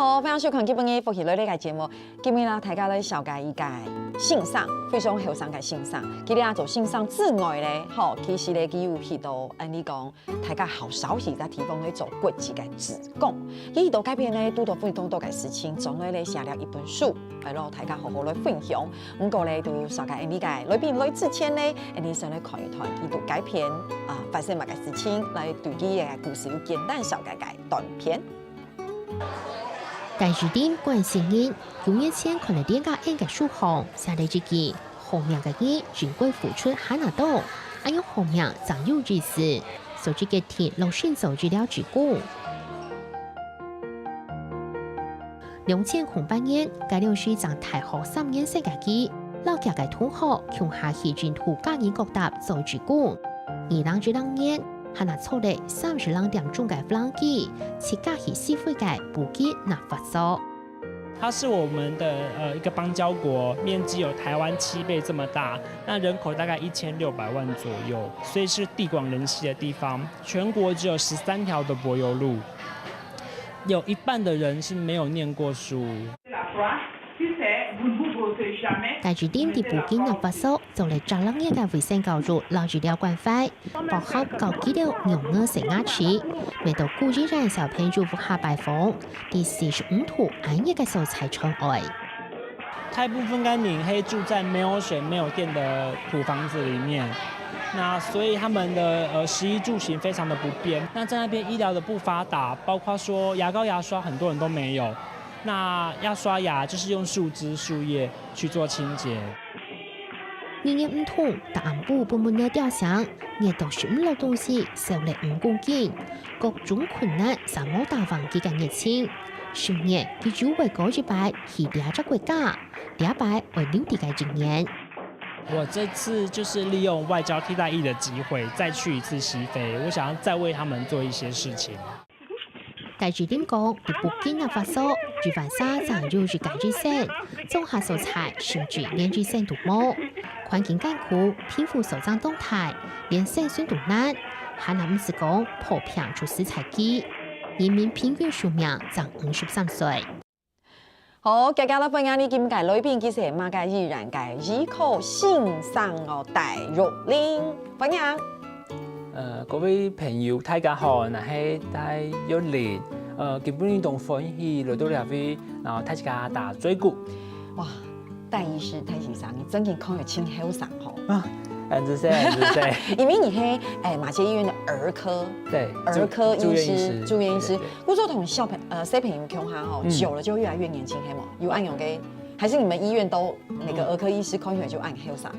好，欢迎收看今日福气类的节目。今日啦，大家来小解一解性上，非常后生嘅性上。今日啊做性上之外咧，吼，其实咧佢有许多，按你讲，大家好少是在提供咧做骨质嘅子宫。佢度改变咧，拄到非常多嘅事情，从来咧写了一本书，係咯，大家好好来分享。不过咧，都小解按你解，裏邊來之前咧，按你上來看一看，佢度改編啊發生乜嘅事情，來對佢嘅故事有簡單小解解短片。大日店關心人，用一千看了點個應該數行，寫了自己後面嘅嘢，珍貴付出喺哪度？還有後面怎有意思？所以嘅鐵老先走資料之故。2008年，該了是一張大學3年世界記，老家嘅同學從下去進土家人國搭做之故。2012年。還拿錯的30點鐘嘅弗朗基，其家係社會嘅補給拿發作。它是我們的一個邦交國，面積有台灣7倍這麼大，那人口大概1600萬左右，所以是地廣人稀的地方。全國只有13條的柏油路，有一半的人是沒有念過書。大據點的補給拿發作，就嚟扎冷嘢嘅衛生教育撈住了關費，包括高級的牛鵝食牙齒，每到故意讓小朋友不下拜訪，第45土安逸嘅素材窗外。大部分甘嶺黑住在沒有水、沒有電的土房子裡面，那所以他們的食衣住行非常的不便。那在那邊醫療的不發達，包括說牙膏、牙刷，很多人都沒有。那要刷牙就是用樹枝、樹葉去做清潔。年年唔同，但暗部本本嘅雕像，亦都是唔落東西，受力5公斤，各種困難就冇大放幾間熱情。10年，佢就為嗰一擺去兩隻國家，2擺為留地嘅經驗。我這次就是利用外交替代役的機會，再去一次西非，我想要再為他們做一些事情。大據點講，喺北京嘅發所，煮飯沙就係改住聲，種下素材甚至連住聲都冇，環境艱苦，篇幅所長動態，連生存都難，還能唔是講破片出食材機，人民平均壽命就53歲。好，大家啦，歡迎你今屆來賓，其實係馬介依然嘅依靠性上哦大肉令，歡迎。各位朋友，大家好，我係大玉蓮。今本運動歡喜來到呢位，然後大家打嘴鼓。哇，戴醫師、戴先生，你真係看得清後生吼。很謝。因為你係馬偕醫院的兒科，對，兒科醫師、住院醫師。我說同小朋友傾下吼，久了就越來越年輕，係嗎？有按用嘅。還是你們醫院都那個兒科醫師看起來就按後生？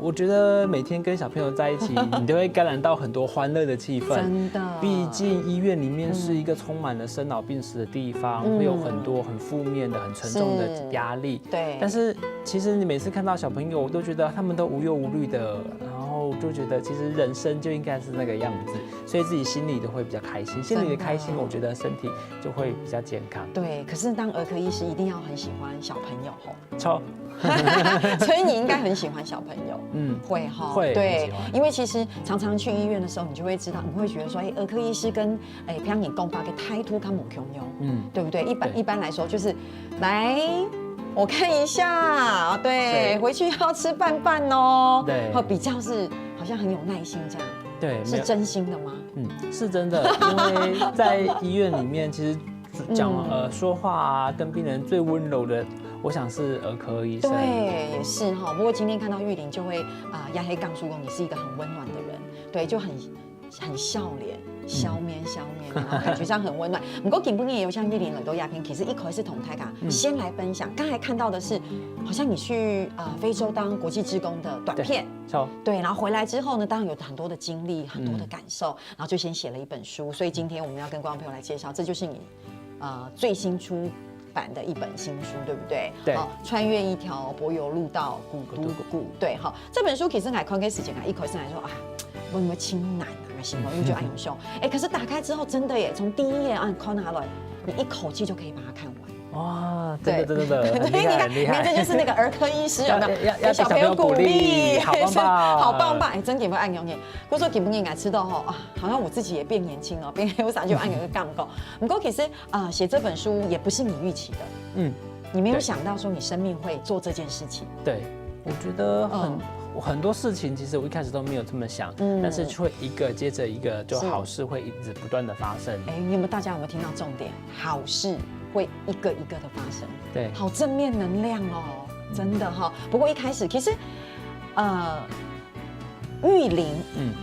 我覺得每天跟小朋友在一起，你都會感染到很多歡樂的氣氛。真的，畢竟醫院裡面是一個充滿了生老病死的地方，會有很多很負面的、很沉重的壓力。對。但是其實你每次看到小朋友，我都覺得他們都無憂無慮的，然後就覺得其實人生就應該是那個樣子，所以自己心裡都會比較開心。心裡的開心，我覺得身體就會比較健康。對，可是當兒科醫師一定要很喜歡小朋友吼。超。所以你應該很喜歡小朋友，會哈，會，對，因為其實常常去醫院的時候，你就會知道，你會覺得說，兒科醫師跟譬如你公發嘅態度，他們有共用，對不對？一般來說就是來，我看一下，對，回去要吃飯哦，對，會比較是好像很有耐心這樣，對，是真心的嗎？是真的，因為在醫院裡面，其實講說話啊，跟病人最溫柔的。我想是兒科醫生，對，也是哈。不過今天看到玉玲，就會壓黑槓叔公，你是一個很溫暖的人，對，就很笑臉，笑面，然後感覺上很溫暖。不過今天也有像玉玲來到亞平，其實一開始同大家先來分享。剛才看到的是，好像你去非洲當國際志工的短片，對，然後回來之後呢，當然有很多的經歷，很多的感受，然後就先寫了一本書。所以今天我們要跟觀眾朋友來介紹，這就是你最新出版的一本新書，對不對？對，穿越一條柏油路到古都谷，對，好，這本書其實我剛開始講一開始來說啊，會唔會清難啊？形容因為就按用胸，可是打開之後真的耶，從第一頁按看下來，你一口氣就可以把它看完。哇，真的真的对，很厉害很厉你看，害。这就是那个儿科医师有没有？要给小朋友鼓励，好棒棒，好棒棒！哎，真给不按用念，我说给不给你吃到哈啊，好像我自己也变年轻了，变有啥就按有个干不够。不过其实写这本书也不是你预期的，你没有想到说你生命会做这件事情。对，我觉得很多事情其实我一开始都没有这么想，但是就会一个接着一个，就好事会一直不断的发生。哎，大家有没有听到重点？好事会一个一个的发生，对，好正面能量哦，真的哈。不过一开始其实，玉玲，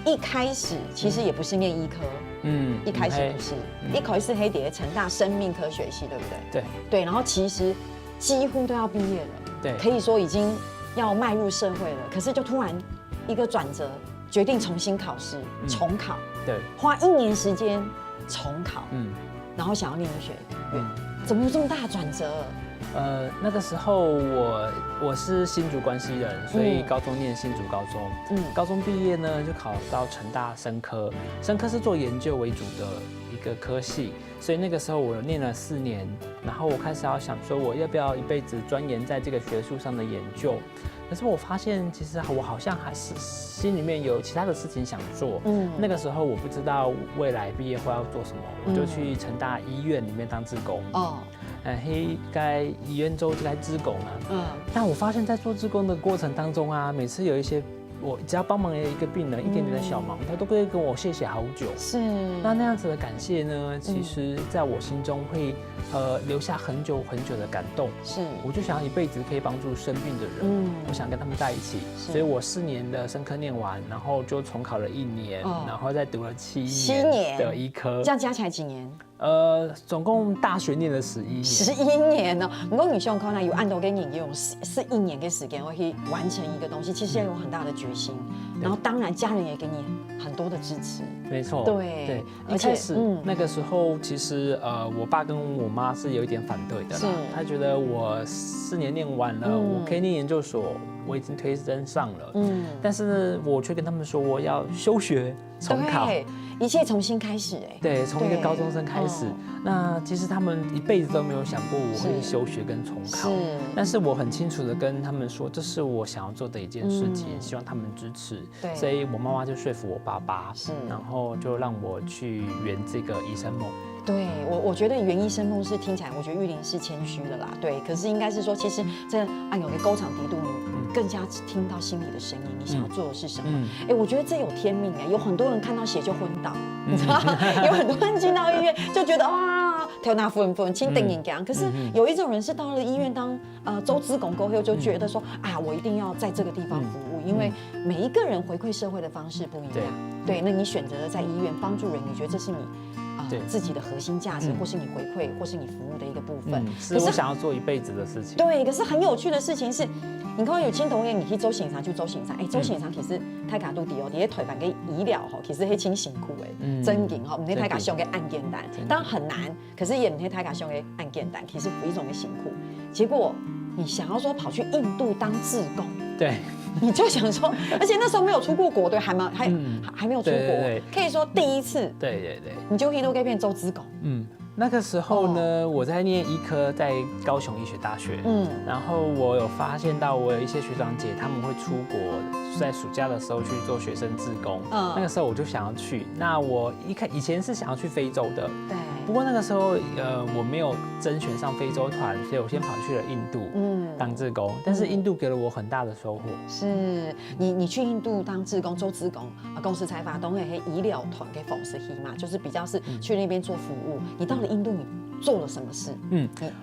一开始其实也不是念医科，一开始不是，一开始黑蝶成大生命科学系，对不对？对，对，然后其实几乎都要毕业了，对，可以说已经要迈入社会了，可是就突然一个转折，决定重新考试，重考，对，花1年时间重考，然后想要念医学院，怎么有这么大转折？那个时候我是新竹关西人，所以高中念新竹高中，高中毕业呢就考到成大生科，生科是做研究为主的一个科系，所以那个时候我念了4年，然后我开始要想说我要不要一辈子钻研在这个学术上的研究，可是我发现其实我好像还是心里面有其他的事情想做，那个时候我不知道未来毕业后要做什么，我就去成大医院里面当志工。迄该医院做这个志工啊，但我发现，在做志工的过程当中啊，每次有一些我只要帮忙一个病人一点点的小忙，他都会跟我谢谢好久。是，那样子的感谢呢，其实在我心中会留下很久很久的感动。是，我就想要一辈子可以帮助生病的人，我想跟他们在一起。所以我4年的生科念完，然后就重考了1年，然后再读了7年的医科，这样加起来几年？总共大学念了11年。11年哦，不过你上课呢有按照跟你用是1年的时间会去完成一个东西，其实要有很大的决心，然后当然家人也给你很多的支持。没错，对，一开始那个时候其实我爸跟我妈是有一点反对的啦，他觉得我4年念完了，我可以念研究所，我已经推甄上了，但是我却跟他们说我要休学重考。一切重新开始，对，从一个高中生开始。那其实他们一辈子都没有想过我会休学跟重考，但是我很清楚的跟他们说，这是我想要做的一件事情，希望他们支持。所以我妈妈就说服我爸爸，然后就让我去圆这个医生梦。对我觉得圆医生梦是听起来，我觉得玉玲是谦虚的啦，对，可是应该是说，其实这有个高场低度，你更加听到心里的声音，你想要做的是什么？我觉得这有天命有很多人看到血就昏倒，你知道吗？有很多人进到医院就觉得哇，跳那分轻等眼干，可是有一种人是到了医院当周资拱沟后，就觉得说我一定要在这个地方服务，因为每一个人回馈社会的方式不一样，对，那你选择了在医院帮助人，你觉得这是你自己的核心价值，或是你回馈，或是你服务的一个部分，是我想要做一辈子的事情。对，可是很有趣的事情是，你看有青铜业，你去周行上去周行上，周行上其实太卡度低哦，你在台湾给医疗吼，其实迄挺辛苦的，真紧吼，唔是太卡上给按简单，当然很难，可是也唔是太卡上给按简单，其实有一种的辛苦。结果你想要说跑去印度当志工，对。你就想说，而且那时候没有出过国，对，还没有出国，可以说第一次，对，你就可以变周资工，那个时候呢，我在念医科，在高雄医学大学，然后我有发现到我有一些学长姐他们会出国，在暑假的时候去做学生志工，那个时候我就想要去。那我以前是想要去非洲的，对，不过那个时候我没有甄选上非洲团，所以我先跑去了印度，当志工。但是印度给了我很大的收获。是你去印度当志工，做志工公司采访都会医疗团给奉仕嘛，就是比较是去那边做服务。你到了印度，你做了什么事？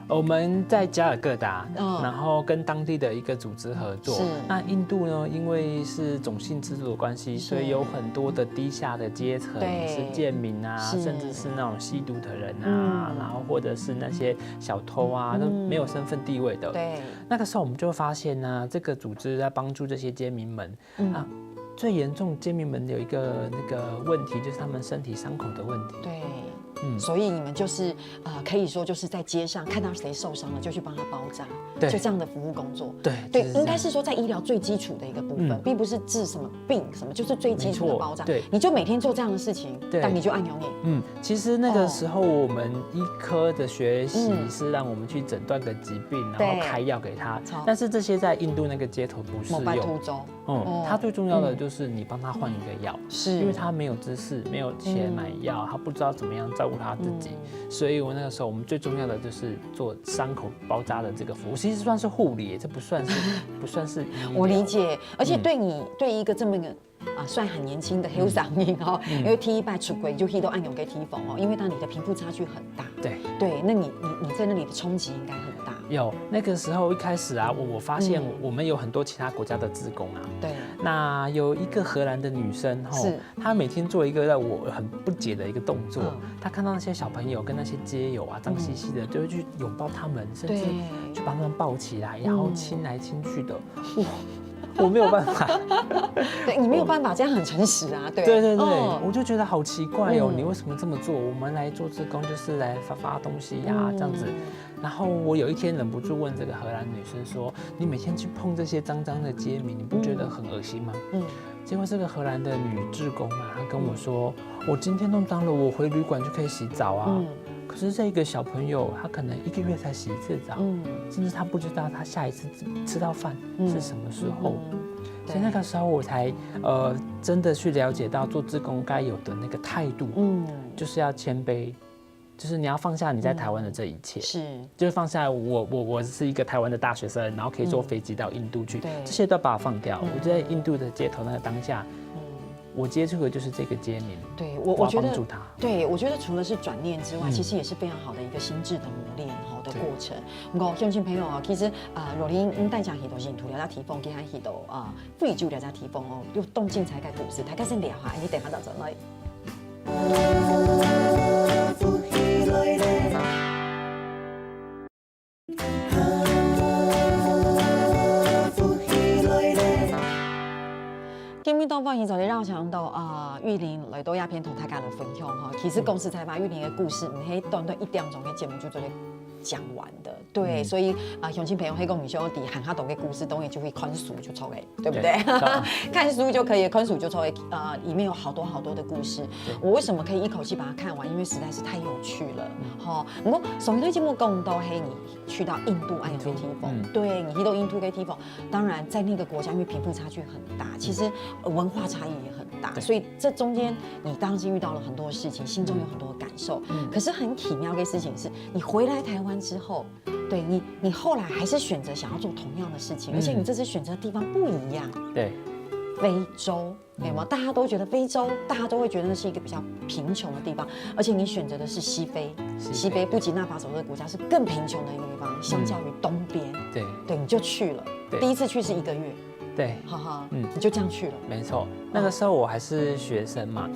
我们在加尔各答，然后跟当地的一个组织合作。那印度呢，因为是种姓制度的关系，所以有很多的低下的阶层，是贱民啊，甚至是那种吸毒的人啊，然后或者是那些小偷啊，都没有身份地位的。对，那个时候我们就发现呢，这个组织在帮助这些贱民们最严重贱民们有一个那个问题，就是他们身体伤口的问题。对。所以你们就是可以说就是在街上看到谁受伤了就去帮他包扎，对，就这样的服务工作。对，应该是说在医疗最基础的一个部分，并不是治什么病什么，就是最基础的包扎。对，你就每天做这样的事情，但你就按钮你。其实那个时候我们医科的学习是让我们去诊断个疾病，然后开药给他。但是这些在印度那个街头不适用。他最重要的就是你帮他换一个药，是因为他没有知识，没有钱买药，他不知道怎么样照顾他自己，所以我那个时候我们最重要的就是做伤口包扎的这个服务，其实算是护理，这不算是。我理解，而且对一个这么一个算很年轻的黑嗓音哦，因为第一拜出轨就可以都按钮给提缝哦，因为当你的贫富差距很大，对，那你在那里的冲击应该很大。有那个时候一开始啊，我发现我们有很多其他国家的志工啊，对，那有一个荷兰的女生她每天做一个让我很不解的一个动作，她看到那些小朋友跟那些街友啊脏兮兮的，就会去拥抱他们，甚至去把他们抱起来，然后亲来亲去的，我没有办法，对你没有办法，这样很诚实啊，对，我就觉得好奇怪哦，你为什么这么做？我们来做志工就是来发东西呀，这样子。然后我有一天忍不住问这个荷兰女生说：“你每天去碰这些脏脏的街民，你不觉得很恶心吗？”结果这个荷兰的女志工啊，她跟我说：“我今天弄脏了，我回旅馆就可以洗澡啊。”可是这个小朋友，他可能1个月才洗1次澡，甚至他不知道他下一次吃到饭是什么时候。所以那个时候我才真的去了解到做志工该有的那个态度，就是要谦卑。就是你要放下你在台湾的这一切，就是放下我是一个台湾的大学生，然后可以坐飞机到印度去，这些都把它放掉。我在印度的街头那个当下，我接触的就是这个街民，对我觉得帮助他。对，我觉得除了是转念之外，其实也是非常好的一个心智的磨练的过程。我乡亲朋友其实若您带讲许多是图了在提供，给他许多贵州了在提供哦，又动静才该故事，才该先聊下，你等下到怎来。今日到访現在你讓想到玉玲來到鴉片同大家來分享哈，其實公司才把玉玲的故事唔係短短1點鐘嘅節目就做講完的，對，所以鄉親朋友可以跟我們說，底喊下懂嘅故事，當然就會看書就出來，對不對？看書就可以，看書就出來，裡面有好多好多的故事。我為什麼可以一口氣把它看完？因為實在是太有趣了，哈。不過上一期節目講到，嘿，你去到印度按有提風，對，你去到印度嘅提風，當然在那個國家，因為貧富差距很大，其實文化差異也很大，所以這中間你當時遇到了很多事情，心中有很多感受。可是很奇妙的事情是，你回來台灣之後，對你後來還是選擇想要做同樣的事情，而且你這次選擇的地方不一樣。對，非洲，對嗎？大家都覺得非洲，大家都會覺得那是一個比較貧窮的地方，而且你選擇的是西非，西非布吉納法索這個國家是更貧窮的一個地方，相較於東邊。對，你就去了，第一次去是1個月。對，你就這樣去了。沒錯，那個時候我還是學生嘛，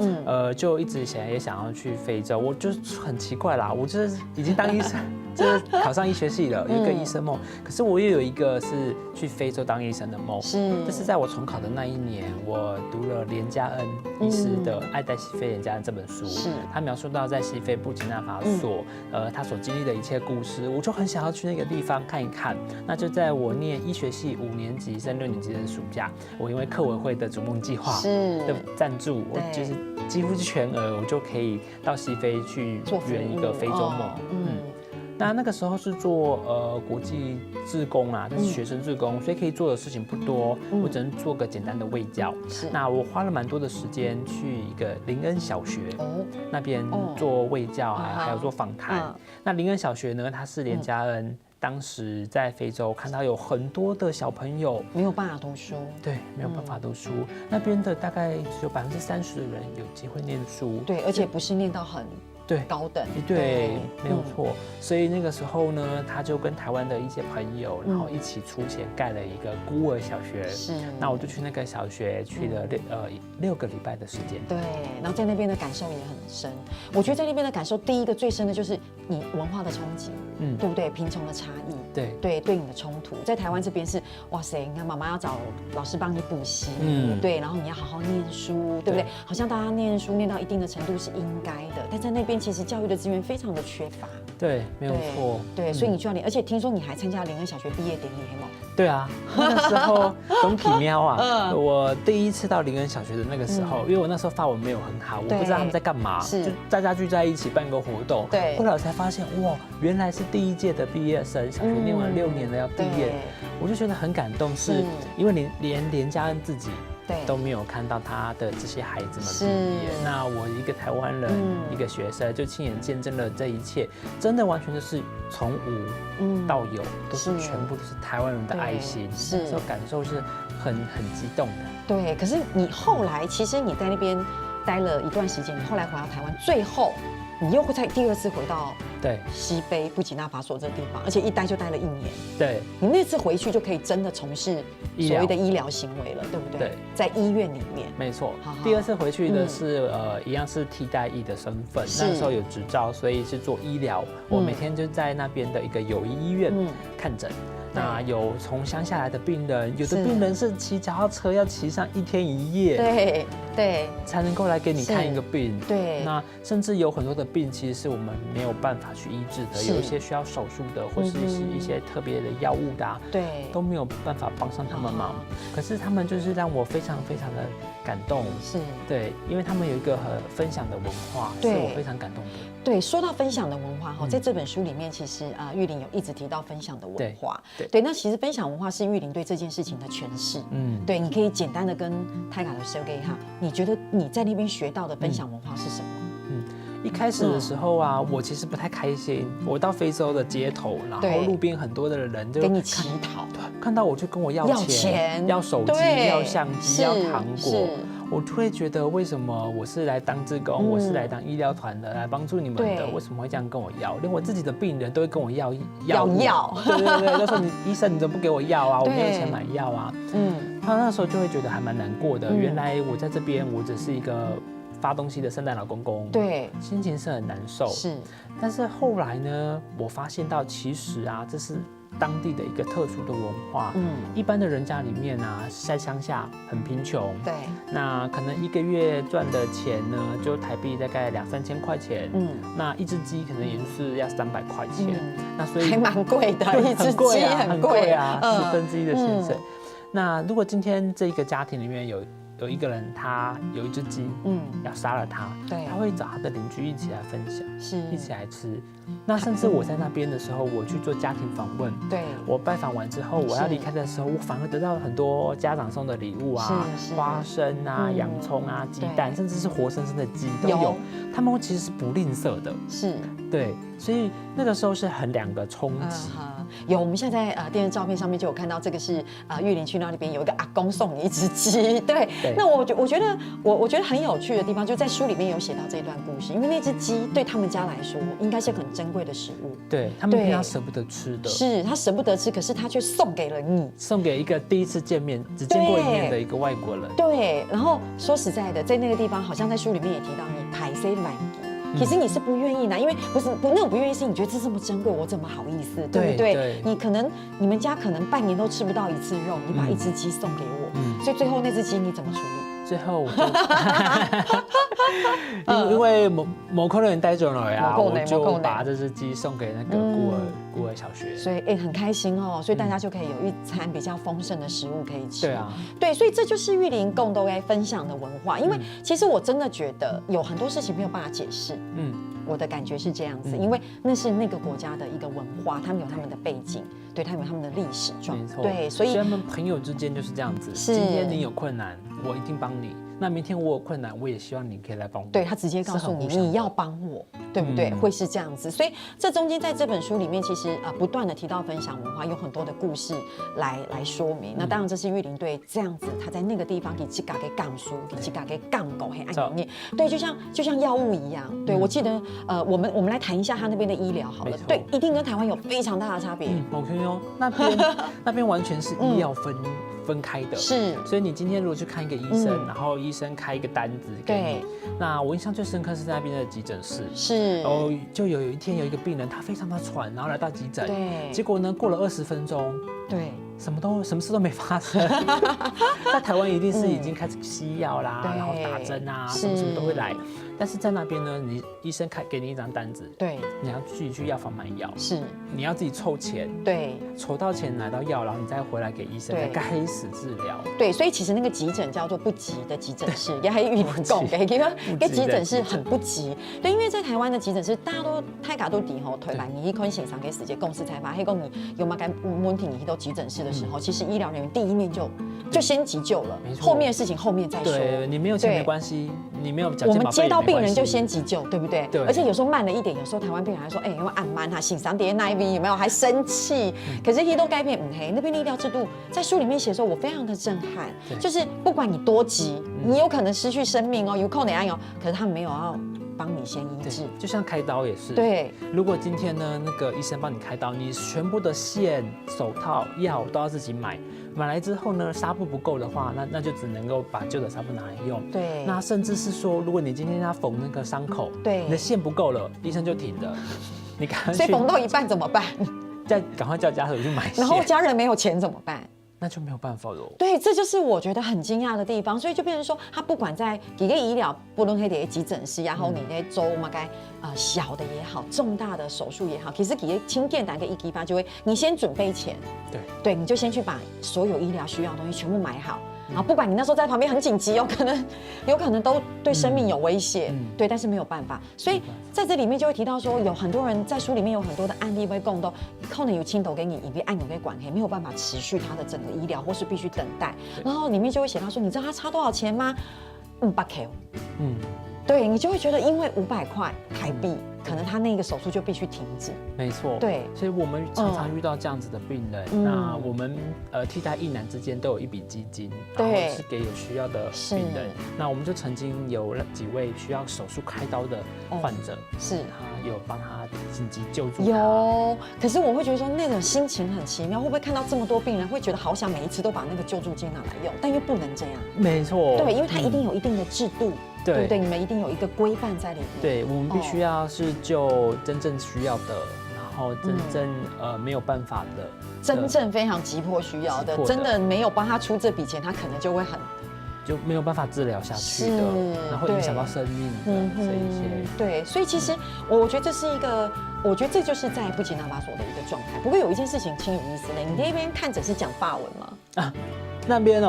就一直也想要去非洲，我就很奇怪啦，我就是已經當醫生，就是考上醫學系了，有一個醫生夢，可是我也有一個是去非洲當醫生的夢。是，但是在我重考的那一年，我讀了連加恩醫師的《愛在西非連加恩》這本書，是，他描述到在西非布吉納法索，他所經歷的一切故事，我就很想要去那個地方看一看。那就在我念醫學系5年級升6年級的暑假，我因為客委會的逐夢計劃的贊助，我就是幾乎是全額，我就可以到西非去圓一個非洲夢。那個時候是做國際志工啦，但是學生志工，所以可以做的事情不多，我只能做個簡單的衛教。那我花了蠻多的時間去一個林恩小學那邊做衛教還有做訪談。那林恩小學呢，它是連加恩當時在非洲看到有很多的小朋友沒有辦法讀書，對，沒有辦法讀書。那邊的大概只有30%的人有機會念書，對，而且不是念到很高等，對，沒有錯。所以那個時候呢，他就跟台灣的一些朋友，然後一起出錢蓋了一個孤兒小學。是，那我就去那個小學去了6個禮拜的時間。對，然後在那邊的感受也很深。我覺得在那邊的感受，第一個最深的就是你文化的衝擊，對不對？貧窮的差異。对你的冲突。在台湾这边是哇塞，你看妈妈要找老师帮你补习，对，然后你要好好念书，对不对？好像大家念书念到一定的程度是应该的，但在那边其实教育的资源非常的缺乏。对，没有错。对，所以你就要而且听说你还参加林恩小学毕业典礼，黑吗？对啊，那个时候东体喵啊，我第一次到林恩小学的那个时候，因为我那时候法文没有很好，我不知道他们在干嘛，就大家聚在一起办个活动。对，后来我才发现，哇，原来是第一届的毕业生，小学念完6年了要毕业，我就觉得很感动，是因为连连家恩自己。都没有看到他的这些孩子们毕业，那我一个台湾人，一个学生，就亲眼见证了这一切，真的完全就是从无到有，都是全部都是台湾人的爱心，那时候感受是很激动的。对，可是你后来其实你在那边待了一段时间，你后来回到台湾，最后你又会再第二次回到西非布吉纳法索这个地方，而且一待就待了1年。对，你那次回去就可以真的从事所谓的医疗行为了，对不对？对，在医院里面。没错。第二次回去的是一样是替代役的身份，那时候有执照，所以是做医疗。我每天就在那边的一个友谊医院看诊。那有从乡下来的病人，有的病人是骑脚踏车要骑上1天1夜，对，才能够来给你看一个病。对，那甚至有很多的病其实是我们没有办法去医治的，有一些需要手术的，或是一些特别的药物的，对，都没有办法帮上他们忙。可是他们就是让我非常非常的感动，是对，因为他们有一个分享的文化，是我非常感动的。对，说到分享的文化哈，在这本书里面，其实玉玲有一直提到分享的文化。对，那其实分享文化是玉玲对这件事情的诠释。对，你可以简单的跟泰卡的说给他，你觉得你在那边学到的分享文化是什么？一开始的时候啊，我其实不太开心。我到非洲的街头，然后路边很多的人就给你乞讨，看到我就跟我要钱、要手机、要相机、要糖果。我就会觉得，为什么我是来当志工，我是来当医疗团的，来帮助你们的，为什么会这样跟我要？连我自己的病人都会跟我要。对，就说你医生，你怎么不给我药啊？我没有钱买药啊。他那时候就会觉得还蛮难过的。原来我在这边，我只是一个发东西的圣诞老公公，对，心情是很难受。是，但是后来呢，我发现到其实啊，这是当地的一个特殊的文化。一般的人家里面啊，在乡下很贫穷，对，那可能1个月赚的钱呢，就台币大概2-3千块钱。那一只鸡可能也就是要300块钱。那所以还蛮贵的，一只鸡很贵啊，1/10的薪水。那如果今天这个家庭里面有一个人，他有一只鸡，要杀了它，他会找他的邻居一起来分享，一起来吃。那甚至我在那边的时候，我去做家庭访问，我拜访完之后，我要离开的时候，我反而得到很多家长送的礼物啊，花生啊、洋葱啊、鸡蛋，甚至是活生生的鸡都有。他们其实是不吝啬的，对，所以那个时候是2个冲击。有，我们现在在电视照片上面就有看到，这个是玉林去那边有一个阿公送你一只鸡，对。那我觉得很有趣的地方，就在书里面有写到这段故事，因为那只鸡对他们家来说应该是很珍贵的食物，对他们平常舍不得吃的，是他舍不得吃，可是他却送给了你，送给一个第一次见面只见过一面的一个外国人，对。然后说实在的，在那个地方，好像在书里面也提到你排塞满鸡。其实你是不愿意拿，因为那种不愿意是你觉得这么珍贵，我怎么好意思，对不对？你们家可能半年都吃不到1次肉，你把一只鸡送给我，所以最后那只鸡你怎么处理？最后我就因为某可能带走了呀，我就把这只鸡送给那个孤儿小学，所以很开心哦，所以大家就可以有一餐比较丰盛的食物可以吃。对啊，对，所以这就是玉林共都该分享的文化。因为其实我真的觉得有很多事情没有办法解释，我的感觉是这样子，因为那是那个国家的一个文化，他们有他们的背景，对，他们有他们的历史状，对，所以他们朋友之间就是这样子。今天你有困难，我一定帮你。那明天我有困难，我也希望你可以来帮我。对，他直接告诉你你要帮我，对不对？会是这样子。所以这中间在这本书里面，其实不断的提到分享文化，有很多的故事来说明。那当然这是玉林对这样子，他在那个地方给自己给杠书，给自己给杠狗很爱念。对，就像药物一样。对，我记得我们来谈一下他那边的医疗好了。对，一定跟台湾有非常大的差别。某 Q 那边完全是医药分开的。是，所以你今天如果去看一个医生，然后医生开一个单子给你，那我印象最深刻是在那边的急诊室。是，然后就有一天有一个病人，他非常的喘，然后来到急诊，对，结果呢过了20分钟，对，什么事都没发生。在台湾一定是已经开始吸药啦，然后打针啊，什么都会来。但是在那边呢，你医生给你一张单子，对，你要自己去药房买药，是，你要自己凑钱，对，筹到钱拿到药，然后你再回来给医生再开始治疗。对，所以其实那个急诊叫做不急的急诊室，也还与你共给，因为急诊室很不急。对，因为在台湾的急诊室，大家都太卡都底吼，推板你一坤现场给时间公司才发，黑公你有没有该问题你到急诊室的时候，其实医疗人员第一面就先急救了，后面的事情后面再说。对，你没有钱没关系，你没有缴健保费我们接到病人就先急救，对不对？对。而且有时候慢了一点，有时候台湾病人还说，有没有按慢啊，醒3点那一边有没有还生气？可是一都改变那边的医疗制度在书里面写的时候，我非常的震撼，就是不管你多急，你有可能失去生命哦，有可能要有，可是他们没有要帮你先医治，就像开刀也是。对，如果今天呢，那个医生帮你开刀，你全部的线、手套、药都要自己买。买来之后呢，纱布不够的话，那就只能够把旧的纱布拿来用。对。那甚至是说，如果你今天要缝那个伤口，对，你的线不够了，医生就停了。你赶快去。所以缝到一半怎么办？赶快叫家属去买线。然后家人没有钱怎么办？那就没有办法了。对，这就是我觉得很惊讶的地方，所以就变成说，他不管在一个医疗，不论黑的急诊室，然后你在做嘛该小的也好，重大的手术也好，其实给轻电打个一发就会，你先准备钱，对，你就先去把所有医疗需要的东西全部买好。然后不管你那时候在旁边很紧急，有可能都对生命有威胁，对，但是没有办法，所以在这里面就会提到说，有很多人在书里面有很多的案例会供到，可能有亲头给你，一按钮给管黑，没有办法持续他的整个医疗，或是必须等待，然后里面就会写到说，你知道他差多少钱吗？500K，对你就会觉得因为500块台币。可能他那个手术就必须停止，没错，对，所以我们常常遇到这样子的病人，那我们替代役男之间都有一笔基金，然后是给有需要的病人。那我们就曾经有几位需要手术开刀的患者，是他有帮他紧急救助。有，可是我会觉得说那种心情很奇妙，会不会看到这么多病人，会觉得好想每一次都把那个救助金拿来用，但又不能这样。没错，对，因为它一定有一定的制度。对不对？你们一定有一个规范在里面。对，我们必须要是救真正需要的，然后真正没有办法的，真正非常急迫需要的，真的没有帮他出这笔钱，他可能就会就没有办法治疗下去的，然后影响到生命的这一些。对，所以其实我觉得这是一个，我觉得这就是在布吉纳法索的一个状态。不过有一件事情挺有意思的，你那边看诊是讲法文吗？那边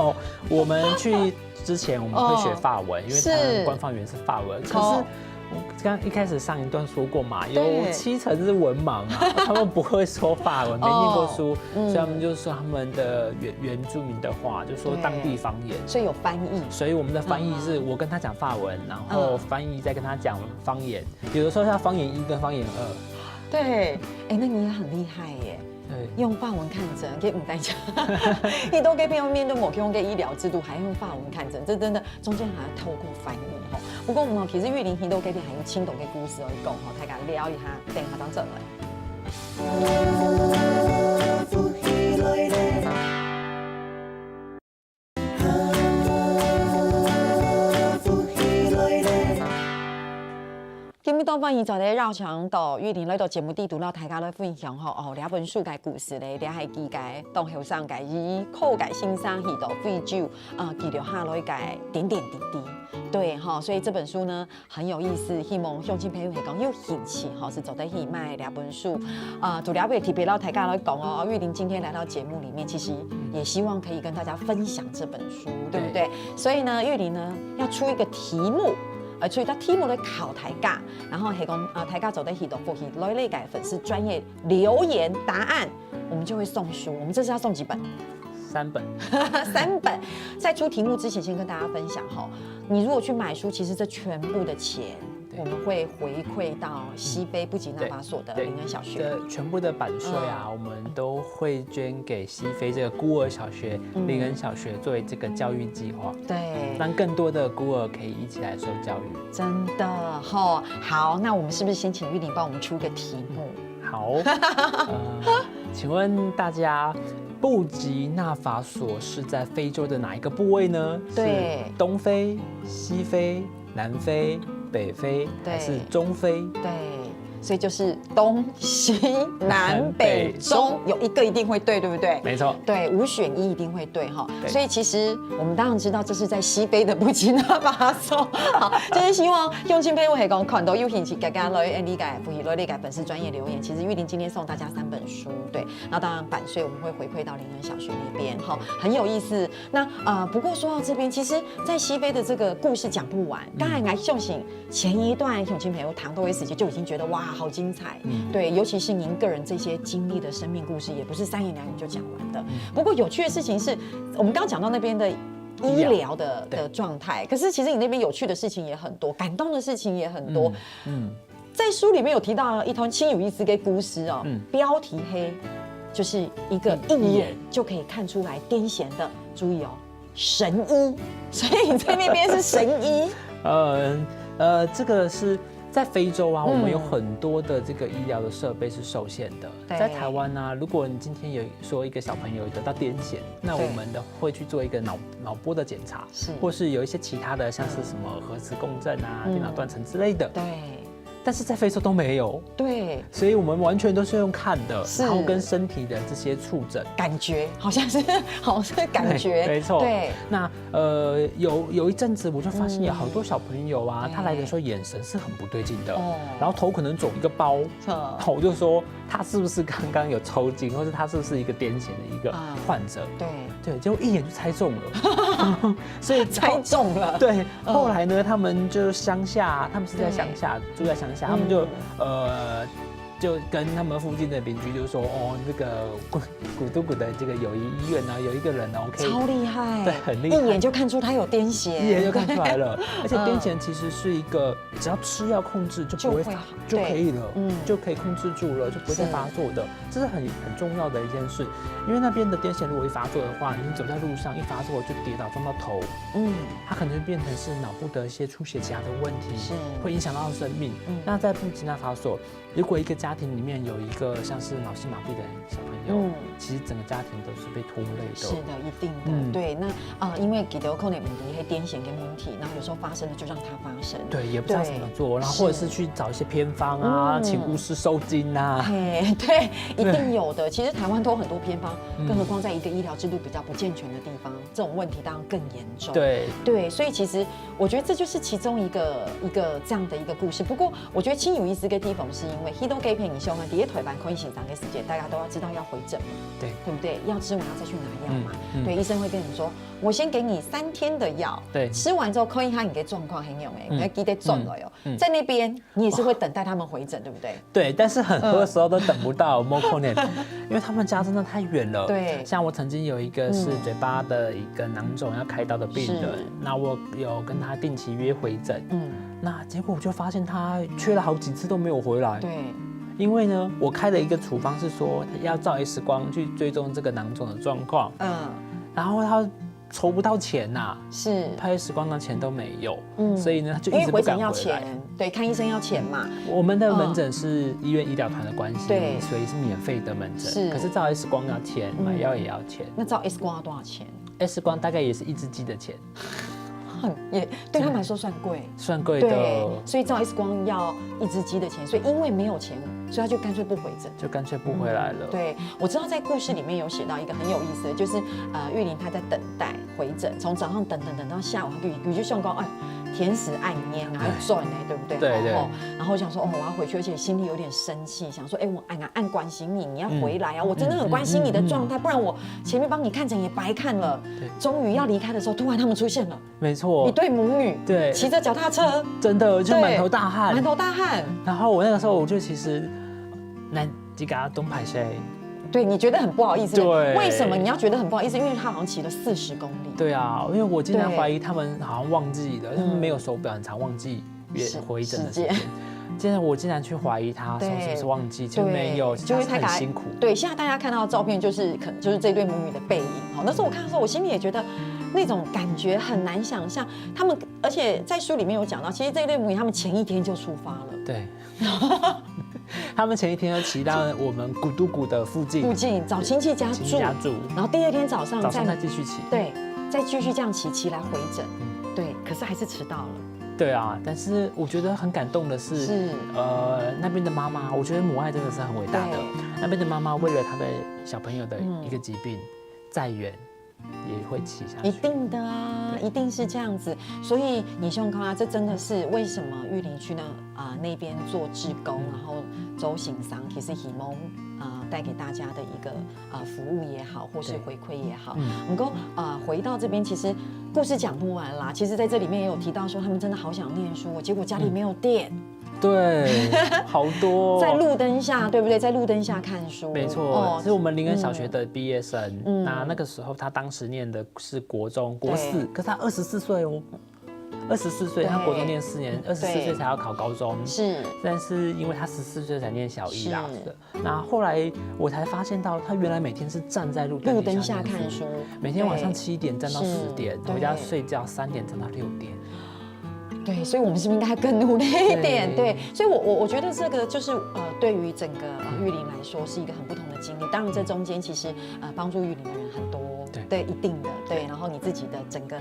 我们去之前我们会学法文，因为他们官方语言是法文。可是我刚一开始上一段说过嘛，有7成是文盲啊，他们不会说法文，没念过书，所以他们就说他们的原住民的话，就说当地方言，所以有翻译。所以我们的翻译是我跟他讲法文，然后翻译再跟他讲方言，有的时候像方言1跟方言2。对，那你也很厉害耶。用法文看诊，给唔代讲，你都给朋友面对某用给医疗制度，还用法文看诊，这真的中间还要透过翻译哈。不过我们其实玉林都给边还用青岛嘅故事而讲哈，大家聊一下，等下当正来。今日到番伊就咧绕墙到玉林来到节目地图，让大家来分享两本书嘅故事咧，係記嘅當後生嘅以口嘅欣賞去到非洲記錄下來嘅點點滴滴。对哈，所以这本书呢很有意思，希望鄉親朋友係講有興趣是走得去買兩本書主了解特別讓大家來講玉林今天來到節目裡面，其實也希望可以跟大家分享這本書，對不對？所以呢，玉林呢要出一個題目。所以他題目咧考台價，然後係講台價走得去到過去來類改粉絲專業留言答案，我們就會送書。我們這次要送幾本？3本，3本。在出題目之前，先跟大家分享哈，你如果去買書，其實這全部的錢。我們會回饋到西非布吉納法索的林恩小學的全部的版稅啊，我們都會捐給西非這個孤兒小學林恩小學作為這個教育計劃，對，讓更多的孤兒可以一起來受教育。真的哈，好，那我們是不是先請玉林幫我們出個題目？好，請問大家布吉纳法索是在非洲的哪一个部位呢？对，是东非、西非、南非、北非，还是中非？对。所以就是东西南北中有一个一定会对，对不对？没错，对，5选1一定会对哈。所以其实我们当然知道这是在西非的布基纳法索，好，就是希望用心配我还讲看到有兴趣，大家来理解不理解粉丝专业留言。其实玉玲今天送大家3本书，对，那当然版税我们会回馈到灵恩小学那边，哈，很有意思。那不过说到这边，其实在西非的这个故事讲不完。刚才来秀醒前一段永清朋友唐豆 S 姐就已经觉得哇。好精彩，对，尤其是您个人这些经历的生命故事，也不是3言2语就讲完的。不过有趣的事情是，我们刚刚讲到那边的医疗的状态，可是其实你那边有趣的事情也很多，感动的事情也很多。在书里面有提到一通亲有意思的故事哦，标题黑，就是一个一眼就可以看出来癫痫的，注意哦，神医，所以你在那边是神医。这个是。在非洲啊，我们有很多的这个医疗的设备是受限的。在台湾啊，如果你今天有说一个小朋友得到癫痫，那我们会去做一个脑波的检查，或是有一些其他的，像是什么核磁共振啊、电脑断层之类的。对。但是在非洲都没有，对，所以我们完全都是用看的，然后跟身体的这些触诊，感觉好像是感觉，没错。对，那有一阵子我就发现有好多小朋友啊，他来的时候眼神是很不对劲的，然后头可能肿一个包，我就说他是不是刚刚有抽筋，或是他是不是一个癫痫的一个患者？对，结果一眼就猜中了，所以猜中了。对，后来呢，他们就乡下，他们是在乡下住在乡下。他们就跟他们附近的邻居就说，这个古都古的这个友谊医院呢，有一个人呢，超厉害，对，很厉害，一眼就看出他有癫痫，一眼就看出来了。而且癫痫其实是一个只要吃药控制就不会就可以了，就可以控制住了，就不会再发作的，这是很重要的一件事。因为那边的癫痫如果一发作的话，你走在路上一发作就跌倒撞到头，它可能就变成是脑部的一些出血其他的问题，会影响到生命。那在布吉纳法索，如果一个家庭里面有一个像是脑性麻痹的小朋友，其实整个家庭都是被拖累的。是的，一定的。对，那因为给得可能问题，会癫痫跟问题，然后有时候发生了就让它发生。对，也不知道怎么做，然后或者是去找一些偏方啊，请巫师收惊啊。对，一定有的。其实台湾都有很多偏方，更何况在一个医疗制度比较不健全的地方，这种问题当然更严重。对，所以其实我觉得这就是其中一个这样的一个故事。不过我觉得亲有意思的地方是因为 Hido Gay 陪你修完第一腿版可以紧张的时间，大家都要知道要回诊嘛，对不对？要吃完要再去拿药嘛，对，医生会跟你说，我先给你3天的药，对，吃完之后可以看你的状况很有你要记得转了哟，在那边你也是会等待他们回诊，对不对？对，但是很多时候都等不到，因为他们家真的太远了。对，像我曾经有一个是嘴巴的一个囊肿要开刀的病人，那我有跟他定期约回诊，那结果我就发现他缺了好几次都没有回来。对，因为呢，我开的一个处方是说要照 X 光去追踪这个囊肿的状况，然后他筹不到钱呐，是拍 X 光的钱都没有，所以呢就一直不敢回来。因为回诊要钱，对，看医生要钱嘛。我们的门诊是医院医疗团的关系，对，所以是免费的门诊。可是照 X 光要钱，买药也要钱。那照 X 光要多少钱？X 光大概也是1只鸡的钱。也对他们来说算贵，算贵的。对，所以照 X 光要1只鸡的钱，所以因为没有钱，所以他就干脆不回诊，就干脆不回来了。对，我知道在故事里面有写到一个很有意思的，就是玉玲她在等待回诊，从早上等到下午，她就像讲哎，天时暗念然后转哎，对不对？对。然后我想说我要回去，而且心里有点生气，想说我按关心你，你要回来啊，我真的很关心你的状态，不然我前面帮你看诊也白看了。对。终于要离开的时候，突然他们出现了。没错。一对母女，对，骑着脚踏车，真的就满头大汗，然后我那个时候我就其实那几个东排谁，对你觉得很不好意思，对，为什么你要觉得很不好意思？因为他好像骑了40公里。对啊，因为我经常怀疑他们好像忘记了，他们没有手表，很常忘记回诊的时间。我竟然去怀疑他是不是忘记，就没有，就是他很辛苦。对，现在大家看到的照片就是可能就是这对母女的背影。那时候我看的时候，我心里也觉得那种感觉很难想象。他们而且在书里面有讲到，其实这对母女他们前一天就出发了。对。他们前一天就骑到我们古都谷的附近找亲戚家住，然后第二天早上再继续骑，对，再继续这样骑来回诊，对，可是还是迟到了。对啊，但是我觉得很感动的是，那边的妈妈，我觉得母爱真的是很伟大的。那边的妈妈为了她的小朋友的一个疾病，再远也会骑下去。一定的啊，一定是这样子。所以你希望看啊，这真的是为什么玉林区呢那边做志工，然后周行商，其实希望带给大家的一个服务也好，或是回馈也好。能够回到这边，其实故事讲不完啦。其实在这里面也有提到说，他们真的好想念书，结果家里没有电。对，好多在路灯下，对不对？在路灯下看书，没错。是我们林恩小学的毕业生，那个时候他当时念的是国中国4，可是他24岁哦。24岁，他国中念4年，24岁才要考高中。是，但是因为他14岁才念小一啦。那后来我才发现到，他原来每天是站在路灯下看书，每天晚上7点站到10点，回家睡觉3点站到6点。对，所以我们是不是应该更努力一点？对，所以我觉得这个就是对于整个玉林来说是一个很不同的经历。当然，这中间其实帮助玉林的人很多，对，一定的，对。然后你自己的整个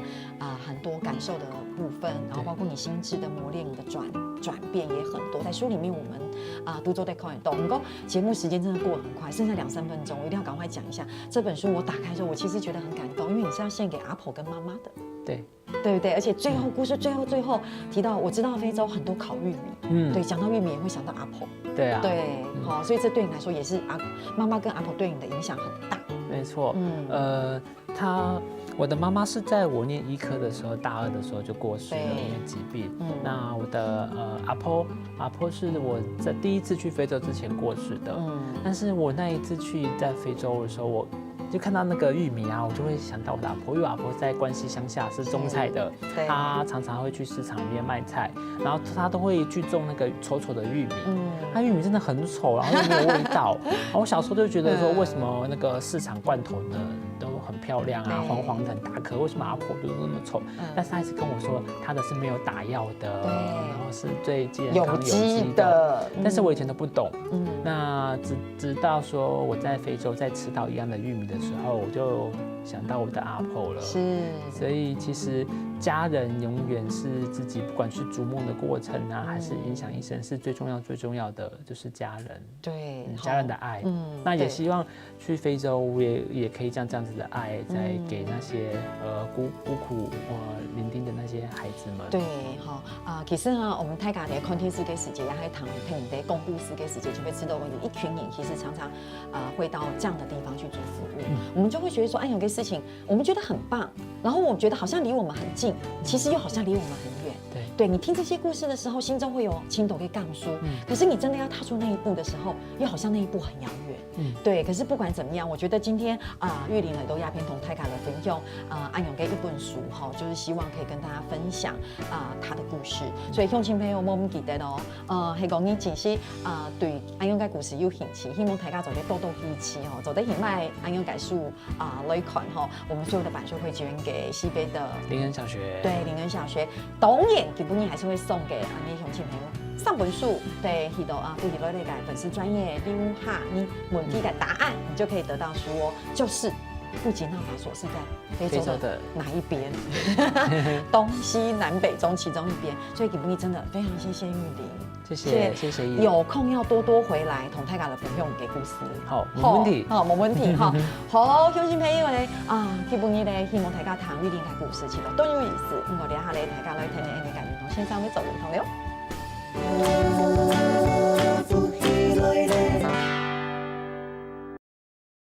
很多感受的部分，然后包括你心智的磨练，你的转变也很多。在书里面我们都做在看得到。不过节目时间真的过得很快，剩下2-3分钟，我一定要赶快讲一下这本书。我打开之后，我其实觉得很感动，因为你是要献给阿婆跟妈妈的。对不对？而且最后故事最后提到，我知道非洲很多烤玉米，对，讲到玉米也会想到阿婆，对啊，对，好，所以这对你来说也是妈妈跟阿婆对你的影响很大。没错，我的妈妈是在我念医科的时候，大2的时候就过世了，因为疾病。那我的阿婆是我在第一次去非洲之前过世的，但是我那一次去在非洲的时候，我就看到那个玉米啊，我就会想到我的阿婆，因为我阿婆在关西乡下是种菜的，她常常会去市场里面卖菜，然后她都会去种那个丑丑的玉米，她玉米真的很丑，然后又没有味道。然后我小时候就觉得说，为什么那个市场罐头呢都很漂亮啊，黄黄的很大颗，为什么阿婆就是那么丑？但是她一直跟我说，她的是没有打药的，然后是最健康有机的。但是我以前都不懂，那直到说我在非洲再吃到一样的玉米的时候，我就想到我的阿婆了。是，所以其实家人永远是自己，不管是逐梦的过程啊，还是影响一生，是最重要的就是家人。对，家人的爱。那也希望去非洲也可以将这样子的爱，再给那些孤苦伶仃的那些孩子们。对，其实我们泰雅的空天世界世界，也还谈你的公布世界世界，就会知道一群人其实常常会到这样的地方去做服务，我们就会觉得说，有个事情我们觉得很棒，然后我觉得好像离我们很近，其实又好像离我们很远。对，你听这些故事的时候，心中会有青斗跟杠书，可是你真的要踏出那一步的时候，又好像那一步很遥远。对，可是不管怎么样，我觉得今天玉林来到亚偏同泰卡的分享安永给一本书就是希望可以跟大家分享他的故事。所以乡亲朋友们记得咯，係講你其實對安永嘅故事有興趣，希望大家做啲多支持做啲喜愛安永嘅書來看我們所有的版稅會捐給西北的林恩小學。對，林恩小學當然基本上還是會送給你鄉親朋友3本書，對，去到不喜來的粉絲專業留下你問題的答案，你就可以得到書就是布吉納法索是在非洲的哪一邊？東西南北中其中一邊，所以基本上真的非常謝謝玉林，謝謝。有空要多回來同泰雅的分享嘅故事。好，冇問題，冇問題。好，鄉親朋友咧基本上咧希望大家談玉林嘅故事，其實都有意思。我哋下嚟大家來聽你嘅感覺，同線上要做唔同了。